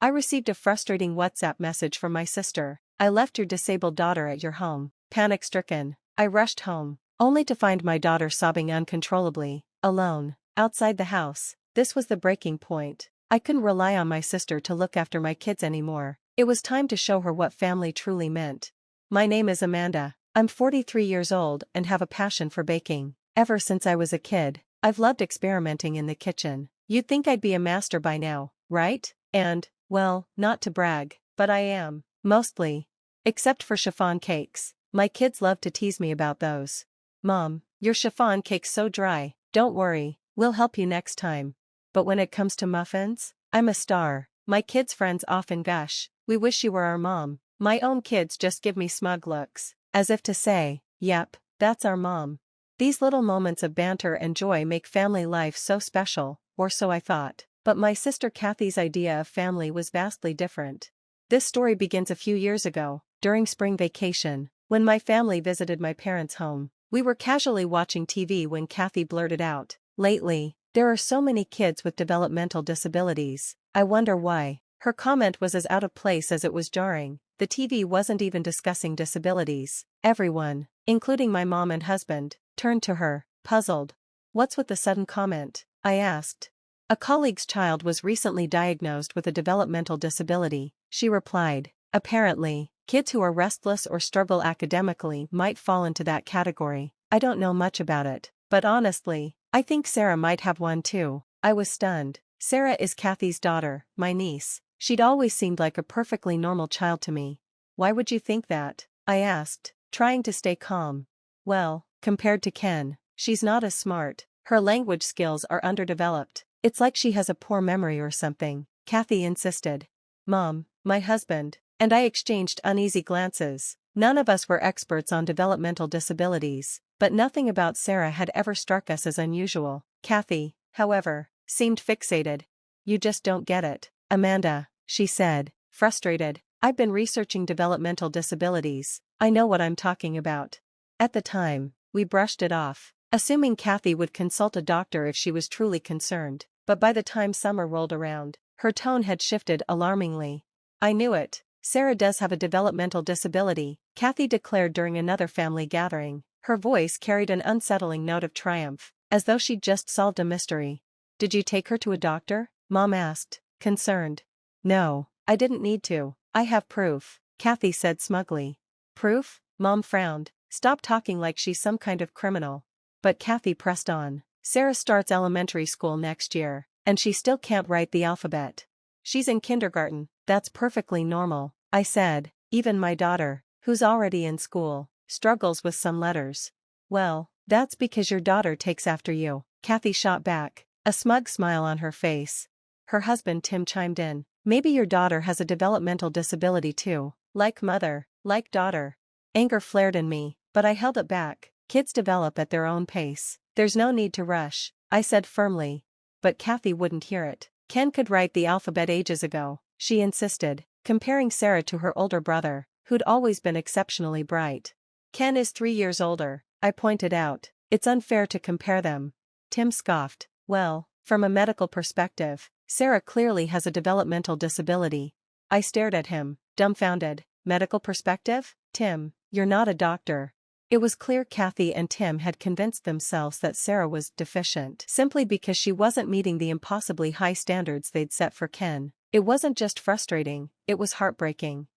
I received a frustrating WhatsApp message from my sister. I left your disabled daughter at your home. Panic-stricken, I rushed home, only to find my daughter sobbing uncontrollably, alone, outside the house. This was the breaking point. I couldn't rely on my sister to look after my kids anymore. It was time to show her what family truly meant. My name is Amanda. I'm 43 years old and have a passion for baking. Ever since I was a kid, I've loved experimenting in the kitchen. You'd think I'd be a master by now, right? And, well, not to brag, but I am, mostly. Except for chiffon cakes. My kids love to tease me about those. Mom, your chiffon cake's so dry. Don't worry, we'll help you next time. But when it comes to muffins, I'm a star. My kids' friends often gush, we wish you were our mom. My own kids just give me smug looks, as if to say, yep, that's our mom. These little moments of banter and joy make family life so special, or so I thought. But my sister Kathy's idea of family was vastly different. This story begins a few years ago, during spring vacation, when my family visited my parents' home. We were casually watching TV when Kathy blurted out, "Lately, there are so many kids with developmental disabilities. I wonder why." Her comment was as out of place as it was jarring. The TV wasn't even discussing disabilities. Everyone, including my mom and husband, turned to her, puzzled. "What's with the sudden comment?" I asked. "A colleague's child was recently diagnosed with a developmental disability," she replied. "Apparently, kids who are restless or struggle academically might fall into that category. I don't know much about it, but honestly, I think Sarah might have one too." I was stunned. Sarah is Kathy's daughter, my niece. She'd always seemed like a perfectly normal child to me. "Why would you think that?" I asked, trying to stay calm. "Well, compared to Ken, she's not as smart. Her language skills are underdeveloped. It's like she has a poor memory or something," Kathy insisted. Mom, my husband, and I exchanged uneasy glances. None of us were experts on developmental disabilities, but nothing about Sarah had ever struck us as unusual. Kathy, however, seemed fixated. "You just don't get it, Amanda," she said, frustrated. "I've been researching developmental disabilities. I know what I'm talking about." At the time, we brushed it off, assuming Kathy would consult a doctor if she was truly concerned. But by the time summer rolled around, her tone had shifted alarmingly. "I knew it. Sarah does have a developmental disability," Kathy declared during another family gathering. Her voice carried an unsettling note of triumph, as though she'd just solved a mystery. "Did you take her to a doctor?" Mom asked, concerned. "No, I didn't need to. I have proof," Kathy said smugly. "Proof?" Mom frowned. "Stop talking like she's some kind of criminal." But Kathy pressed on. "Sarah starts elementary school next year, and she still can't write the alphabet. She's in kindergarten, that's perfectly normal," I said. "Even my daughter, who's already in school, struggles with some letters." "Well, that's because your daughter takes after you," Kathy shot back, a smug smile on her face. Her husband Tim chimed in. "Maybe your daughter has a developmental disability too. Like mother, like daughter." Anger flared in me, but I held it back. "Kids develop at their own pace. There's no need to rush," I said firmly. But Kathy wouldn't hear it. "Ken could write the alphabet ages ago," she insisted, comparing Sarah to her older brother, who'd always been exceptionally bright. "Ken is 3 years older," I pointed out. "It's unfair to compare them." Tim scoffed. "Well, from a medical perspective, Sarah clearly has a developmental disability." I stared at him, dumbfounded. "Medical perspective? Tim, you're not a doctor." It was clear Kathy and Tim had convinced themselves that Sarah was deficient simply because she wasn't meeting the impossibly high standards they'd set for Ken. It wasn't just frustrating, it was heartbreaking.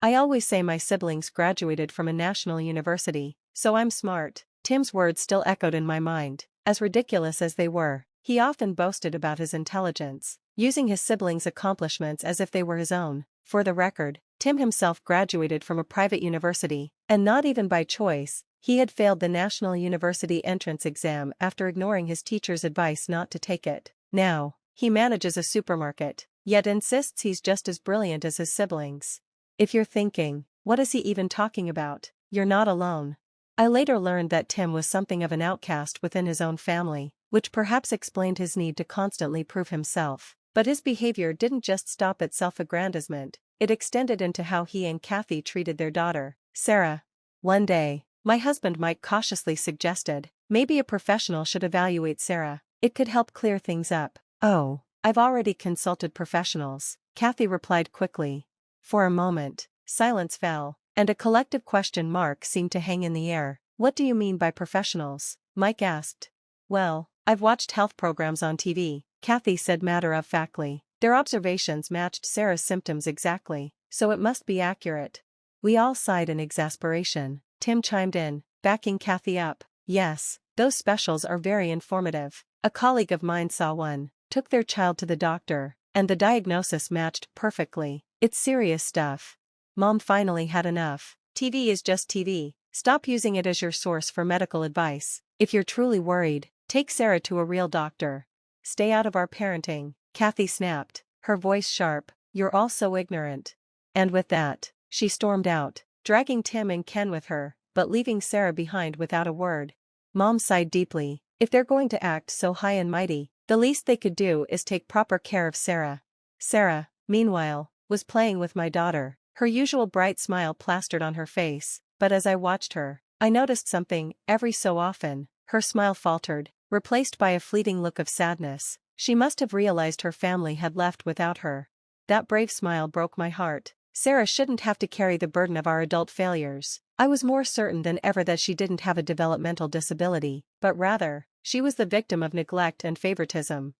"I always say my siblings graduated from a national university, so I'm smart." Tim's words still echoed in my mind. As ridiculous as they were, he often boasted about his intelligence, using his siblings' accomplishments as if they were his own. For the record, Tim himself graduated from a private university, and not even by choice. He had failed the National University Entrance Exam after ignoring his teacher's advice not to take it. Now, he manages a supermarket, yet insists he's just as brilliant as his siblings. If you're thinking, "What is he even talking about?" you're not alone. I later learned that Tim was something of an outcast within his own family, which perhaps explained his need to constantly prove himself. But his behavior didn't just stop at self-aggrandizement, it extended into how he and Kathy treated their daughter, Sarah. One day, my husband Mike cautiously suggested, "Maybe a professional should evaluate Sarah. It could help clear things up." "Oh, I've already consulted professionals," Kathy replied quickly. For a moment, silence fell, and a collective question mark seemed to hang in the air. What do you mean by professionals? Mike asked. Well, I've watched health programs on TV, Kathy said matter-of-factly. Their observations matched Sarah's symptoms exactly, so it must be accurate. We all sighed in exasperation. Tim chimed in, backing Kathy up. Yes, those specials are very informative. A colleague of mine saw one, took their child to the doctor, and the diagnosis matched perfectly. It's serious stuff. Mom finally had enough. TV is just TV. Stop using it as your source for medical advice. If you're truly worried, take Sarah to a real doctor. Stay out of our parenting, Kathy snapped, her voice sharp. You're all so ignorant. And with that, she stormed out, dragging Tim and Ken with her, but leaving Sarah behind without a word. Mom sighed deeply. If they're going to act so high and mighty, the least they could do is take proper care of Sarah. Sarah, meanwhile, was playing with my daughter, her usual bright smile plastered on her face, but as I watched her, I noticed something. Every so often, her smile faltered, replaced by a fleeting look of sadness. She must have realized her family had left without her. That brave smile broke my heart. Sarah shouldn't have to carry the burden of our adult failures. I was more certain than ever that she didn't have a developmental disability, but rather, she was the victim of neglect and favoritism.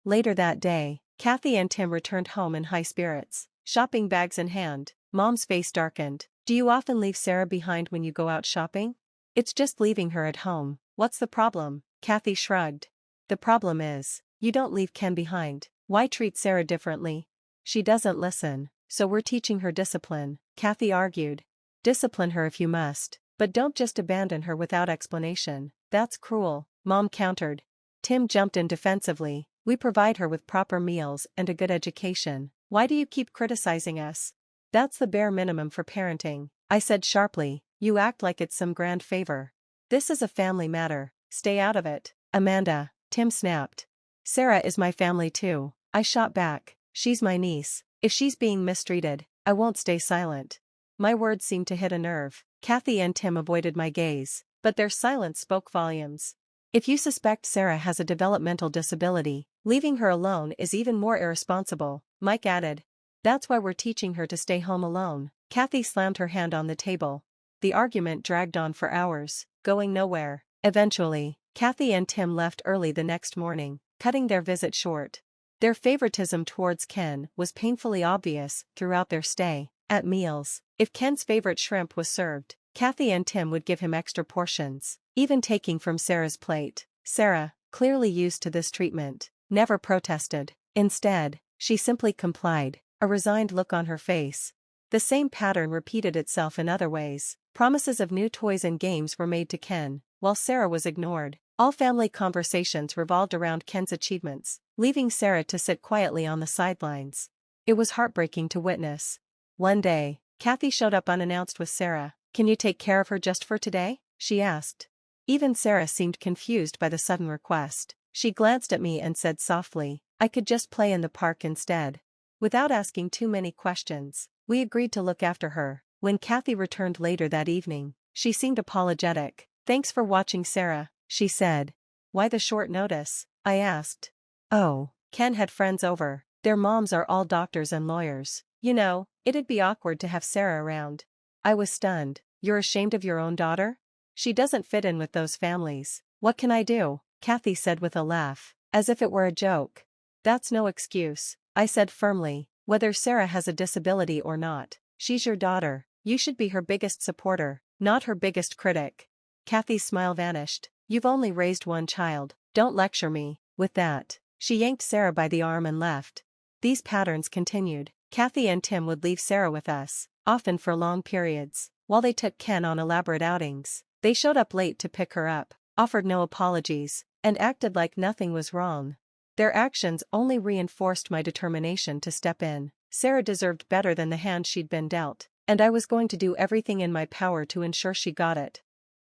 Later that day, Kathy and Tim returned home in high spirits, shopping bags in hand. Mom's face darkened. Do you often leave Sarah behind when you go out shopping? It's just leaving her at home. What's the problem? Kathy shrugged. The problem is, you don't leave Ken behind. Why treat Sarah differently? She doesn't listen, so we're teaching her discipline, Kathy argued. Discipline her if you must, but don't just abandon her without explanation. That's cruel, Mom countered. Tim jumped in defensively. We provide her with proper meals and a good education. Why do you keep criticizing us? That's the bare minimum for parenting, I said sharply. You act like it's some grand favor. This is a family matter. Stay out of it. Amanda, Tim snapped. Sarah is my family too, I shot back. She's my niece. If she's being mistreated, I won't stay silent. My words seemed to hit a nerve. Kathy and Tim avoided my gaze, but their silence spoke volumes. If you suspect Sarah has a developmental disability, leaving her alone is even more irresponsible, Mike added. That's why we're teaching her to stay home alone. Kathy slammed her hand on the table. The argument dragged on for hours, going nowhere. Eventually, Kathy and Tim left early the next morning, cutting their visit short. Their favoritism towards Ken was painfully obvious throughout their stay. At meals, if Ken's favorite shrimp was served, Kathy and Tim would give him extra portions, even taking from Sarah's plate. Sarah, clearly used to this treatment, never protested. Instead, she simply complied, a resigned look on her face. The same pattern repeated itself in other ways. Promises of new toys and games were made to Ken, while Sarah was ignored. All family conversations revolved around Ken's achievements, leaving Sarah to sit quietly on the sidelines. It was heartbreaking to witness. One day, Kathy showed up unannounced with Sarah. Can you take care of her just for today? She asked. Even Sarah seemed confused by the sudden request. She glanced at me and said softly, I could just play in the park instead. Without asking too many questions, we agreed to look after her. When Kathy returned later that evening, she seemed apologetic. Thanks for watching, Sarah, she said. Why the short notice? I asked. Oh, Ken had friends over. Their moms are all doctors and lawyers. You know, it'd be awkward to have Sarah around. I was stunned. You're ashamed of your own daughter? She doesn't fit in with those families. What can I do? Kathy said with a laugh, as if it were a joke. That's no excuse, I said firmly. Whether Sarah has a disability or not, she's your daughter. You should be her biggest supporter, not her biggest critic. Kathy's smile vanished. You've only raised one child. Don't lecture me. With that, she yanked Sarah by the arm and left. These patterns continued. Kathy and Tim would leave Sarah with us, often for long periods, while they took Ken on elaborate outings. They showed up late to pick her up, offered no apologies, and acted like nothing was wrong. Their actions only reinforced my determination to step in. Sarah deserved better than the hand she'd been dealt, and I was going to do everything in my power to ensure she got it.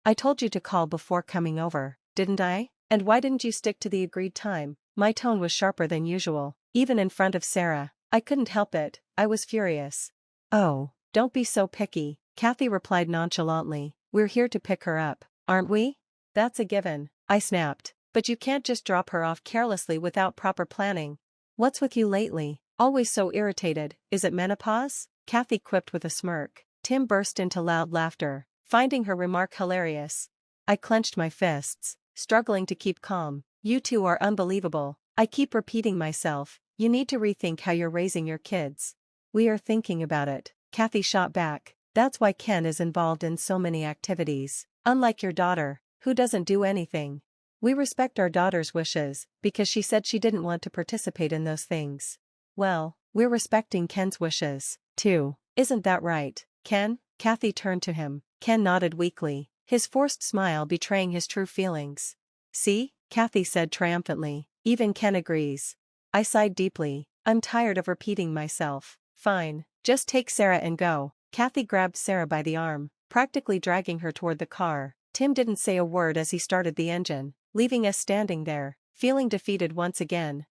I told you to call before coming over, didn't I? And why didn't you stick to the agreed time? My tone was sharper than usual, even in front of Sarah. I couldn't help it, I was furious. Oh, don't be so picky, Kathy replied nonchalantly. We're here to pick her up, aren't we? That's a given, I snapped. But you can't just drop her off carelessly without proper planning. What's with you lately? Always so irritated, is it menopause? Kathy quipped with a smirk. Tim burst into loud laughter, finding her remark hilarious. I clenched my fists, struggling to keep calm. You two are unbelievable. I keep repeating myself, you need to rethink how you're raising your kids. We are thinking about it, Kathy shot back. That's why Ken is involved in so many activities. Unlike your daughter, who doesn't do anything. We respect our daughter's wishes, because she said she didn't want to participate in those things. Well, we're respecting Ken's wishes, too. Isn't that right, Ken? Kathy turned to him. Ken nodded weakly, his forced smile betraying his true feelings. See? Kathy said triumphantly. Even Ken agrees. I sighed deeply. I'm tired of repeating myself. Fine, just take Sarah and go. Kathy grabbed Sarah by the arm, practically dragging her toward the car. Tim didn't say a word as he started the engine, leaving us standing there, feeling defeated once again.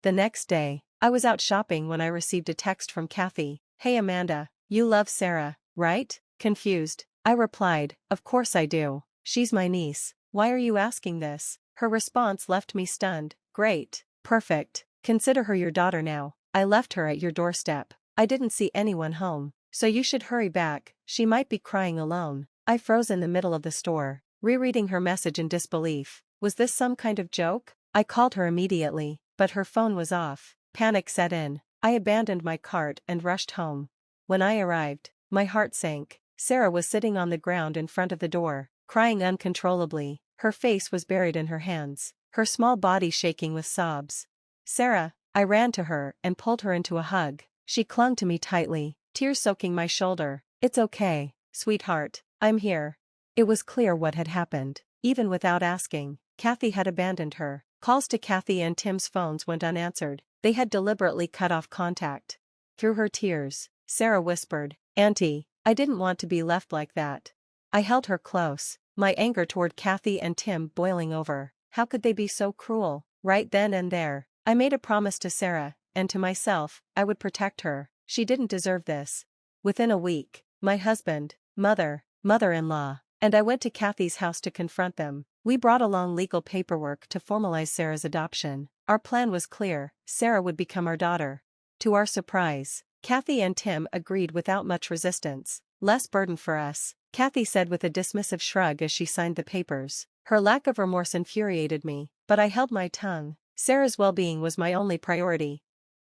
The next day, I was out shopping when I received a text from Kathy. Hey Amanda, you love Sarah, right? Confused, I replied, of course I do. She's my niece. Why are you asking this? Her response left me stunned. Great. Perfect. Consider her your daughter now. I left her at your doorstep. I didn't see anyone home, so you should hurry back. She might be crying alone. I froze in the middle of the store, rereading her message in disbelief. Was this some kind of joke? I called her immediately, but her phone was off. Panic set in. I abandoned my cart and rushed home. When I arrived, my heart sank. Sarah was sitting on the ground in front of the door, crying uncontrollably. Her face was buried in her hands, her small body shaking with sobs. Sarah, I ran to her and pulled her into a hug. She clung to me tightly, tears soaking my shoulder. It's okay, sweetheart, I'm here. It was clear what had happened. Even without asking, Kathy had abandoned her. Calls to Kathy and Tim's phones went unanswered. They had deliberately cut off contact. Through her tears, Sarah whispered, Auntie, I didn't want to be left like that. I held her close, my anger toward Kathy and Tim boiling over. How could they be so cruel? Right then and there, I made a promise to Sarah, and to myself, I would protect her. She didn't deserve this. Within a week, my husband, mother-in-law, and I went to Kathy's house to confront them. We brought along legal paperwork to formalize Sarah's adoption. Our plan was clear, Sarah would become our daughter. To our surprise, Kathy and Tim agreed without much resistance. Less burden for us, Kathy said with a dismissive shrug as she signed the papers. Her lack of remorse infuriated me, but I held my tongue. Sarah's well-being was my only priority.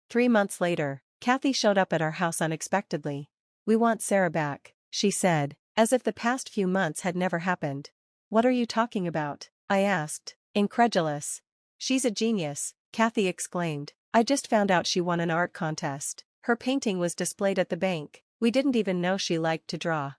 3 months later, Kathy showed up at our house unexpectedly. We want Sarah back, she said, as if the past few months had never happened. What are you talking about? I asked, incredulous. She's a genius, Kathy exclaimed. I just found out she won an art contest. Her painting was displayed at the bank. We didn't even know she liked to draw.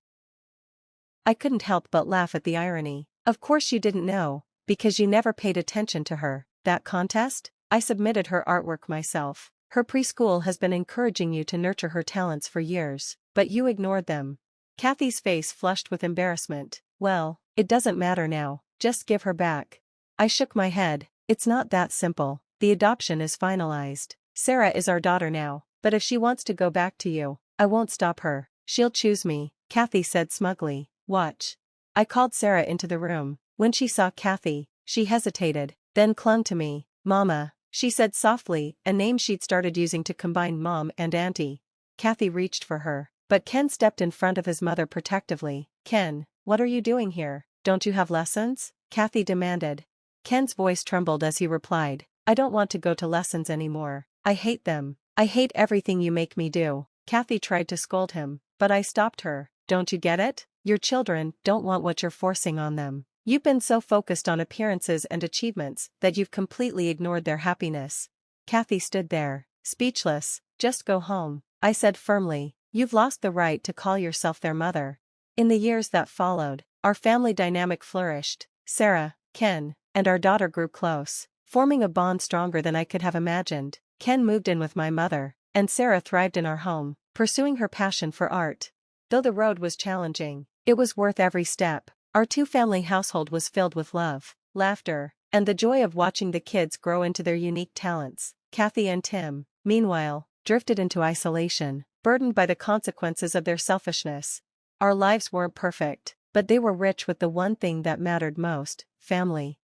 I couldn't help but laugh at the irony. Of course you didn't know, because you never paid attention to her. That contest? I submitted her artwork myself. Her preschool has been encouraging you to nurture her talents for years, but you ignored them. Kathy's face flushed with embarrassment. Well, it doesn't matter now, just give her back. I shook my head. It's not that simple. The adoption is finalized. Sarah is our daughter now, but if she wants to go back to you, I won't stop her. She'll choose me, Kathy said smugly. Watch. I called Sarah into the room. When she saw Kathy, she hesitated, then clung to me. Mama, she said softly, a name she'd started using to combine mom and auntie. Kathy reached for her, but Ken stepped in front of his mother protectively. Ken, what are you doing here? Don't you have lessons? Kathy demanded. Ken's voice trembled as he replied, I don't want to go to lessons anymore. I hate them. I hate everything you make me do. Kathy tried to scold him, but I stopped her. Don't you get it? Your children don't want what you're forcing on them. You've been so focused on appearances and achievements that you've completely ignored their happiness. Kathy stood there, speechless. Just go home, I said firmly. You've lost the right to call yourself their mother. In the years that followed, our family dynamic flourished. Sarah, Ken, and our daughter grew close, forming a bond stronger than I could have imagined. Ken moved in with my mother, and Sarah thrived in our home, pursuing her passion for art. Though the road was challenging, it was worth every step. Our two-family household was filled with love, laughter, and the joy of watching the kids grow into their unique talents. Kathy and Tim, meanwhile, drifted into isolation, burdened by the consequences of their selfishness. Our lives weren't perfect, but they were rich with the one thing that mattered most, family.